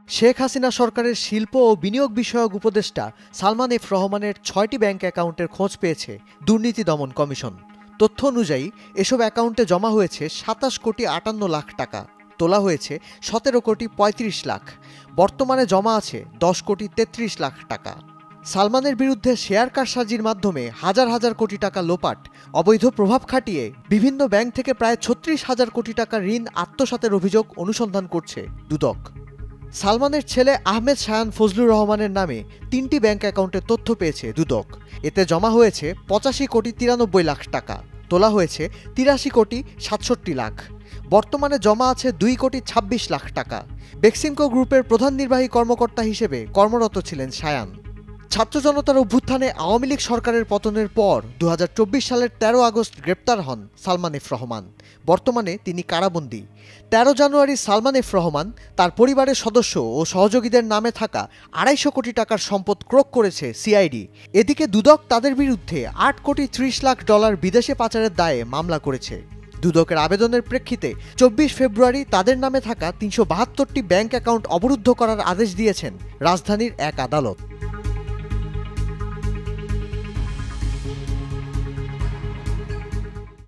শেখ হাসিনা সরকারের শিল্প ও বিনিয়োগ বিষয়ক উপদেষ্টা সালমান এফ রহমানের ৬টি ব্যাংক অ্যাকাউন্টের খোঁজ পেয়েছে দুর্নীতি দমন কমিশন। তথ্য অনুযায়ী এসব অ্যাকাউন্টে জমা হয়েছে ২৭ কোটি ৫৮ লাখ টাকা, তোলা হয়েছে ১৭ কোটি ৩৫ লাখ। বর্তমানে জমা আছে ১০ কোটি ৩৩ লাখ টাকা। সালমানের বিরুদ্ধে শেয়ার কারসাজির মাধ্যমে হাজার হাজার কোটি টাকা লোপাট, অবৈধ প্রভাব খাটিয়ে বিভিন্ন ব্যাংক থেকে প্রায় ৩৬,০০০ কোটি টাকা ঋণ আত্মসাতের অভিযোগ অনুসন্ধান করছে দুদক। সালমানের ছেলে আহমেদ শায়ান ফজলুর রহমানের নামে ৩টি ব্যাংক অ্যাকাউন্টের তথ্য পেয়েছে দুদক। এতে জমা হয়েছে ৮৫ কোটি ৯৩ লাখ টাকা, তোলা হয়েছে ৮৩ কোটি ৬৭ লাখ। বর্তমানে জমা আছে ২ কোটি ২৬ লাখ টাকা। বেক্সিমকো গ্রুপের প্রধান নির্বাহী কর্মকর্তা হিসেবে কর্মরত ছিলেন শায়ান। ছাত্র জনতার অভ্যুত্থানে আওয়ামী লীগ সরকারের পতনের পর ২০২৪ সালের ১৩ আগস্ট গ্রেপ্তার হন সালমান এফ রহমান। বর্তমানে তিনি কারাবন্দী। ১৩ জানুয়ারি সালমান এফ রহমান তার পরিবারের সদস্য ও সহযোগীদের নামে থাকা ২৫০ কোটি টাকার সম্পদ ক্রোক করেছে সিআইডি। এদিকে দুদক তাদের বিরুদ্ধে ৮ কোটি ৩০ লাখ ডলার বিদেশে পাচারের দায়ে মামলা করেছে। দুদকের আবেদনের প্রেক্ষিতে ২৪ ফেব্রুয়ারি তাদের নামে থাকা ৩৭২টি ব্যাংক অ্যাকাউন্ট অবরুদ্ধ করার আদেশ দিয়েছেন রাজধানীর এক আদালত।